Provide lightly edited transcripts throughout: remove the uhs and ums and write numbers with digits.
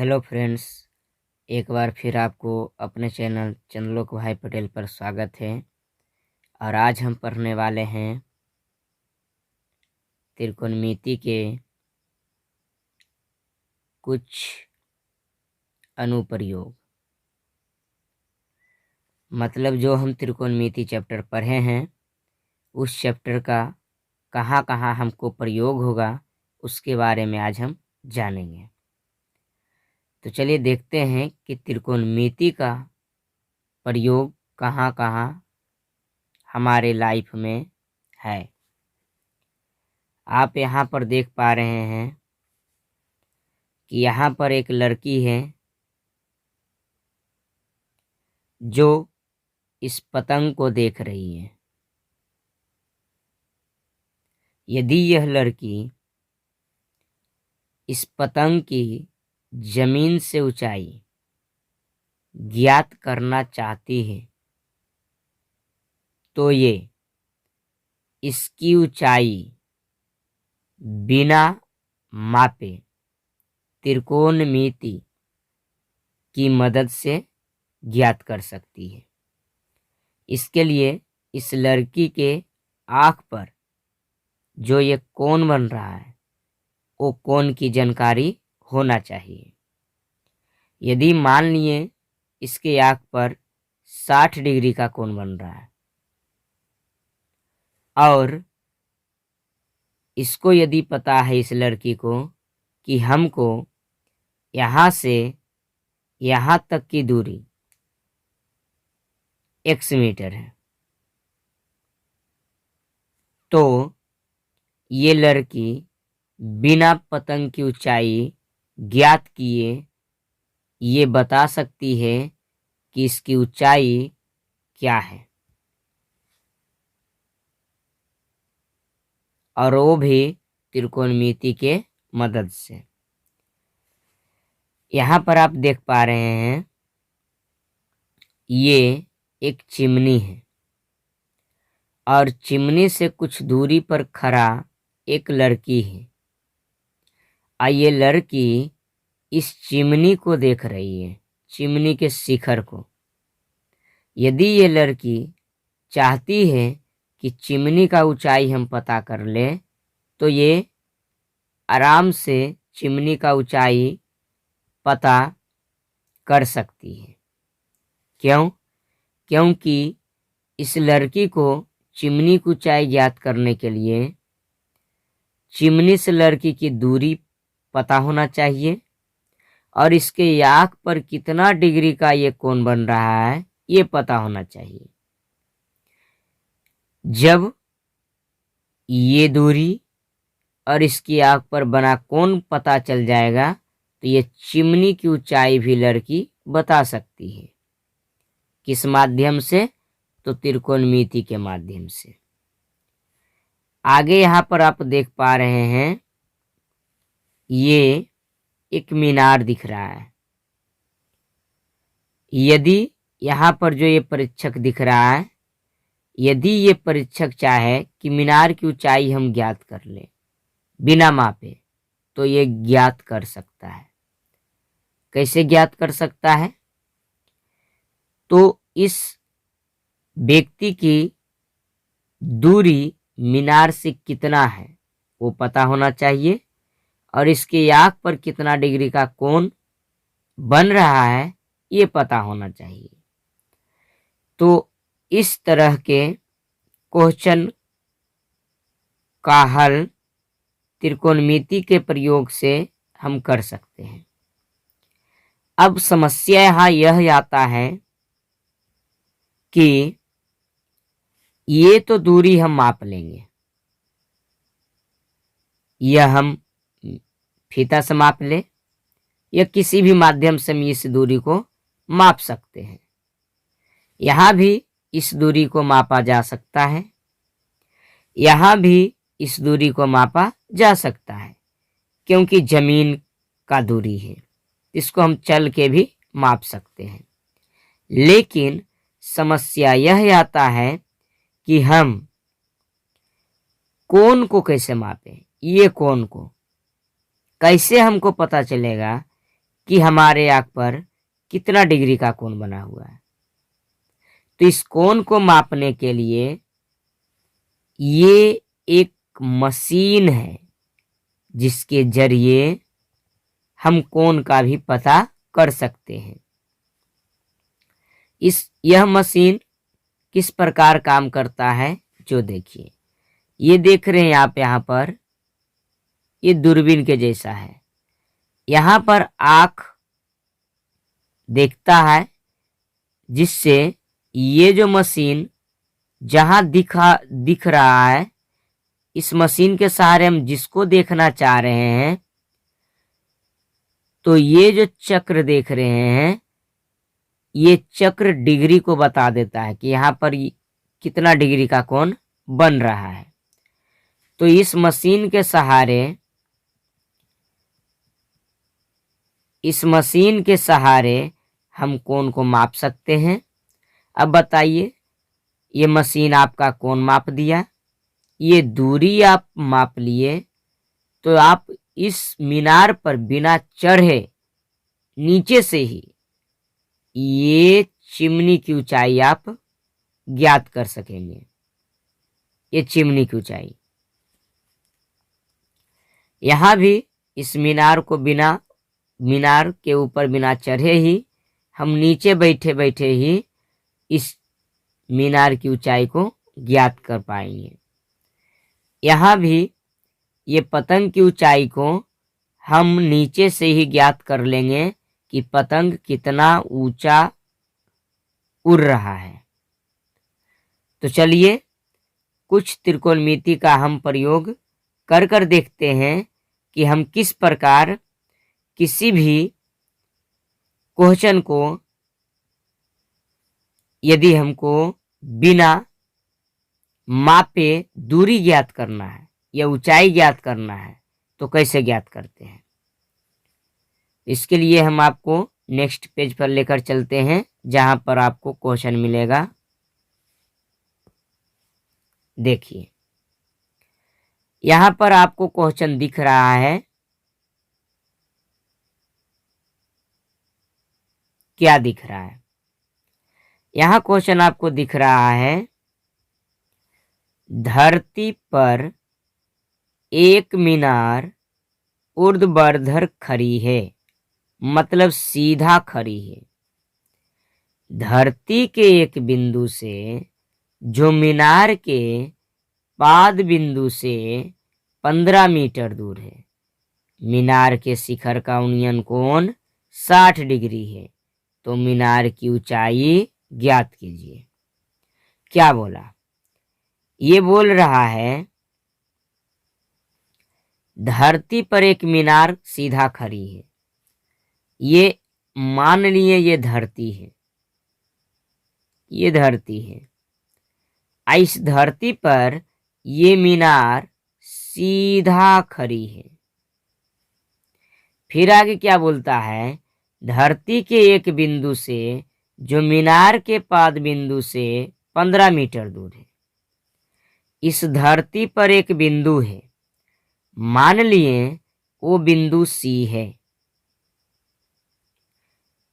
Hello friends, एक बार फिर आपको अपने चैनल चंद्रलोक भाई पटेल पर स्वागत है। और आज हम पढ़ने वाले हैं त्रिकोणमिति के कुछ अनुप्रयोग। मतलब जो हम त्रिकोणमिति चैप्टर पढ़े हैं उस चैप्टर का कहाँ कहाँ हमको प्रयोग होगा उसके बारे में आज हम जानेंगे। तो चलिए देखते हैं कि त्रिकोणमिति का प्रयोग कहाँ कहाँ हमारे लाइफ में है। आप यहाँ पर देख पा रहे हैं कि यहाँ पर एक लड़की है जो इस पतंग को देख रही है। यदि यह लड़की इस पतंग की जमीन से ऊंचाई ज्ञात करना चाहती है तो ये इसकी ऊंचाई बिना मापे त्रिकोणमिति की मदद से ज्ञात कर सकती है। इसके लिए इस लड़की के आँख पर जो ये कोण बन रहा है वो कोण की जानकारी होना चाहिए। यदि मान लिए इसके आँख पर 60 डिग्री का कोण बन रहा है और इसको यदि पता है इस लड़की को कि हमको यहाँ से यहाँ तक की दूरी x मीटर है, तो ये लड़की बिना पतंग की ऊंचाई ज्ञात किए ये बता सकती है कि इसकी ऊंचाई क्या है, और वो भी त्रिकोणमिति के मदद से। यहाँ पर आप देख पा रहे हैं ये एक चिमनी है और चिमनी से कुछ दूरी पर खड़ा एक लड़की है। और ये लड़की इस चिमनी को देख रही है, चिमनी के शिखर को। यदि ये लड़की चाहती है कि चिमनी का ऊंचाई हम पता कर ले तो ये आराम से चिमनी का ऊंचाई पता कर सकती है। क्यों? क्योंकि इस लड़की को चिमनी की ऊंचाई ज्ञात करने के लिए चिमनी से लड़की की दूरी पता होना चाहिए और इसके आँख पर कितना डिग्री का ये कोण बन रहा है ये पता होना चाहिए। जब ये दूरी और इसकी आँख पर बना कोण पता चल जाएगा तो ये चिमनी की ऊंचाई भी लड़की बता सकती है। किस माध्यम से? तो त्रिकोणमिति के माध्यम से। आगे यहाँ पर आप देख पा रहे हैं ये एक मीनार दिख रहा है। यदि यहाँ पर जो ये परीक्षक दिख रहा है, यदि ये परीक्षक चाहे कि मीनार की ऊंचाई हम ज्ञात कर ले बिना मापे तो ये ज्ञात कर सकता है। कैसे ज्ञात कर सकता है? तो इस व्यक्ति की दूरी मीनार से कितना है वो पता होना चाहिए और इसके आँख पर कितना डिग्री का कोण बन रहा है ये पता होना चाहिए। तो इस तरह के क्वेश्चन का हल त्रिकोणमिति के प्रयोग से हम कर सकते हैं। अब समस्या यहाँ यह आता है कि ये तो दूरी हम माप लेंगे, यह हम फीता से माप ले या किसी भी माध्यम से हम इस दूरी को माप सकते हैं। यहाँ भी इस दूरी को मापा जा सकता है, यहाँ भी इस दूरी को मापा जा सकता है क्योंकि जमीन का दूरी है, इसको हम चल के भी माप सकते हैं। लेकिन समस्या यह आता है कि हम कोण को कैसे मापें। ये कोण को कैसे हमको पता चलेगा कि हमारे आँख पर कितना डिग्री का कोण बना हुआ है। तो इस कोण को मापने के लिए ये एक मशीन है जिसके जरिए हम कोण का भी पता कर सकते हैं। यह मशीन किस प्रकार काम करता है जो देखिए, ये देख रहे हैं आप यहाँ पर, ये दूरबीन के जैसा है। यहाँ पर आँख देखता है, जिससे ये जो मशीन जहाँ दिख रहा है, इस मशीन के सहारे हम जिसको देखना चाह रहे हैं, तो ये जो चक्र देख रहे हैं, ये चक्र डिग्री को बता देता है कि यहाँ पर कितना डिग्री का कोण बन रहा है। तो इस मशीन के सहारे हम कोण को माप सकते हैं। अब बताइए, ये मशीन आपका कोण माप दिया, ये दूरी आप माप लिए, तो आप इस मीनार पर बिना चढ़े नीचे से ही ये चिमनी की ऊंचाई आप ज्ञात कर सकेंगे। ये चिमनी की ऊंचाई, यहां भी इस मीनार के ऊपर बिना चढ़े ही हम नीचे बैठे बैठे ही इस मीनार की ऊंचाई को ज्ञात कर पाएंगे। यहां भी ये पतंग की ऊंचाई को हम नीचे से ही ज्ञात कर लेंगे कि पतंग कितना ऊंचा उड़ रहा है। तो चलिए कुछ त्रिकोणमिति का हम प्रयोग कर देखते हैं कि हम किस प्रकार किसी भी क्वेश्चन को, यदि हमको बिना मापे दूरी ज्ञात करना है या ऊंचाई ज्ञात करना है, तो कैसे ज्ञात करते हैं। इसके लिए हम आपको नेक्स्ट पेज पर लेकर चलते हैं, जहां पर आपको क्वेश्चन मिलेगा। देखिए, यहां पर आपको क्वेश्चन दिख रहा है, क्या दिख रहा है। यहां क्वेश्चन आपको दिख रहा है, धरती पर एक मीनार ऊर्ध्वाधर खड़ी है, मतलब सीधा खड़ी है। धरती के एक बिंदु से जो मीनार के पाद बिंदु से 15 मीटर दूर है, मीनार के शिखर का उन्नयन कोण 60 डिग्री है, तो मीनार की ऊंचाई ज्ञात कीजिए। क्या बोला? ये बोल रहा है धरती पर एक मीनार सीधा खड़ी है। ये मान लिए ये धरती है, ये धरती है। इस धरती पर ये मीनार सीधा खड़ी है। फिर आगे क्या बोलता है, धरती के एक बिंदु से जो मीनार के पाद बिंदु से 15 मीटर दूर है। इस धरती पर एक बिंदु है, मान लिए वो बिंदु सी है।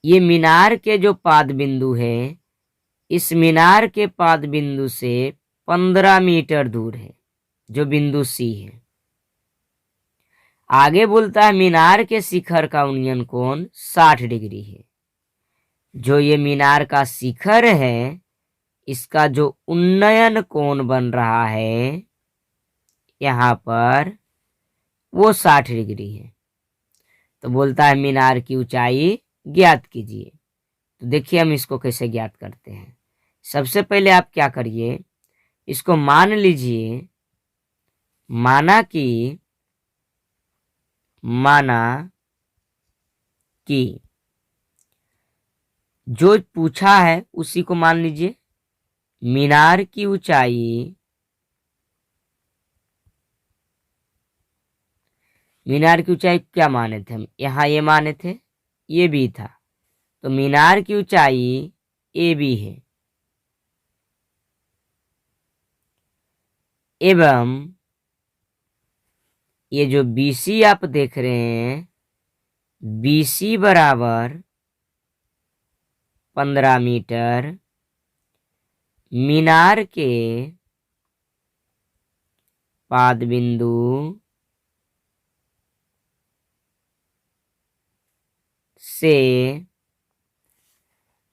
ये मीनार के जो पाद बिंदु है, इस मीनार के पाद बिंदु से 15 मीटर दूर है, जो बिंदु सी है। आगे बोलता है मीनार के शिखर का उन्नयन कोण 60 डिग्री है। जो ये मीनार का शिखर है, इसका जो उन्नयन कोण बन रहा है यहाँ पर, वो 60 डिग्री है। तो बोलता है मीनार की ऊंचाई ज्ञात कीजिए। तो देखिए हम इसको कैसे ज्ञात करते हैं। सबसे पहले आप क्या करिए, इसको मान लीजिए, माना कि जो पूछा है उसी को मान लीजिए। मीनार की ऊंचाई, मीनार की ऊंचाई क्या माने थे हम, यहाँ ये माने थे, ये भी था। तो मीनार की ऊंचाई ए बी है, एवं ये जो BC आप देख रहे हैं, BC बराबर 15 मीटर, मीनार के पाद बिंदु से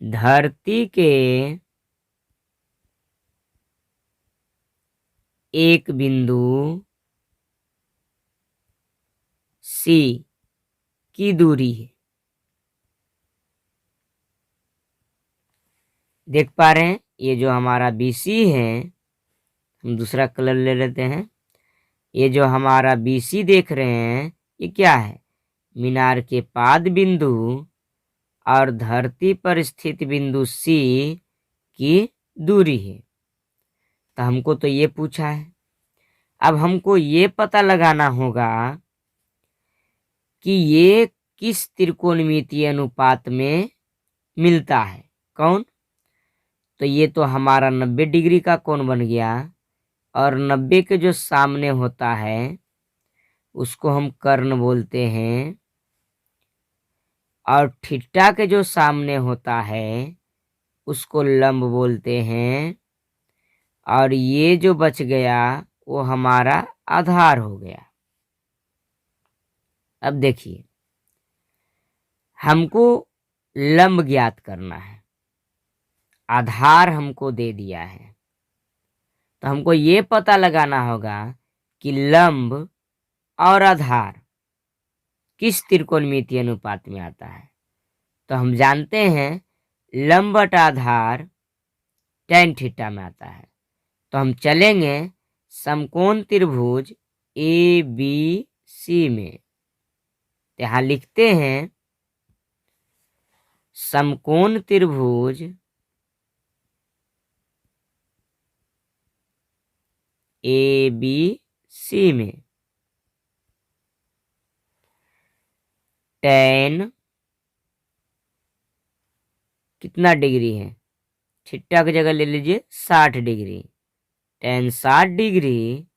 धरती के एक बिंदु C की दूरी है। देख पा रहे हैं, ये जो हमारा BC है, हम दूसरा कलर ले लेते हैं। ये जो हमारा BC देख रहे हैं, ये क्या है? मीनार के पाद बिंदु और धरती पर स्थित बिंदु C की दूरी है। तो हमको तो ये पूछा है। अब हमको ये पता लगाना होगा कि ये किस त्रिकोणमितीय अनुपात में मिलता है। कौन? तो ये तो हमारा 90 डिग्री का कोण बन गया, और 90 के जो सामने होता है उसको हम कर्ण बोलते हैं, और थीटा के जो सामने होता है उसको लंब बोलते हैं, और ये जो बच गया वो हमारा आधार हो गया। अब देखिए, हमको लंब ज्ञात करना है, आधार हमको दे दिया है, तो हमको ये पता लगाना होगा कि लंब और आधार किस त्रिकोणमितीय अनुपात में आता है। तो हम जानते हैं लंब बटा आधार tan थीटा में आता है। तो हम चलेंगे समकोण त्रिभुज ABC में। यहाँ लिखते हैं समकोण त्रिभुज ABC में tan कितना डिग्री है? थीटा की जगह ले लीजिए 60 डिग्री। tan 60 डिग्री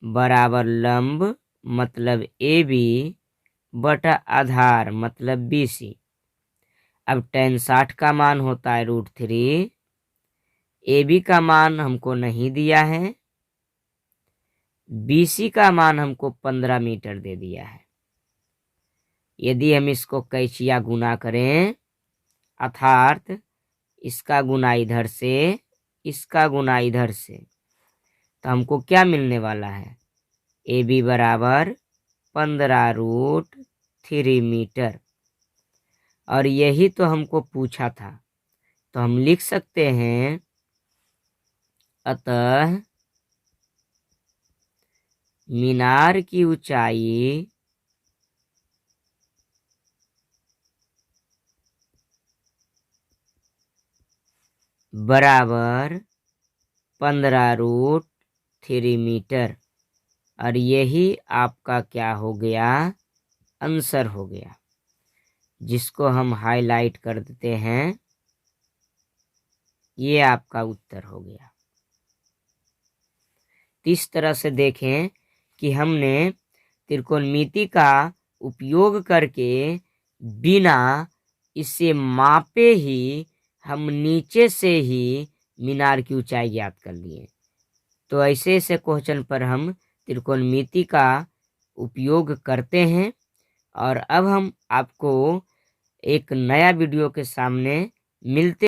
बराबर लंब मतलब AB बटा आधार मतलब BC। अब tan 60 का मान होता है √3। AB का मान हमको नहीं दिया है, BC का मान हमको 15 मीटर दे दिया है। यदि हम इसको कैंचिया गुना करें, अर्थात इसका गुना इधर से, इसका गुना इधर से, तो हमको क्या मिलने वाला है? AB बराबर 15√3 मीटर। और यही तो हमको पूछा था, तो हम लिख सकते हैं अतः मीनार की ऊंचाई बराबर 15√3 मीटर। और यही आपका क्या हो गया? आंसर हो गया, जिसको हम हाईलाइट कर देते हैं। ये आपका उत्तर हो गया। इस तरह से देखें कि हमने त्रिकोणमिति का उपयोग करके बिना इसे मापे ही हम नीचे से ही मीनार की ऊंचाई ज्ञात कर लिए। तो ऐसे ऐसे क्वेश्चन पर हम त्रिकोणमिति का उपयोग करते हैं। और अब हम आपको एक नया वीडियो के सामने मिलते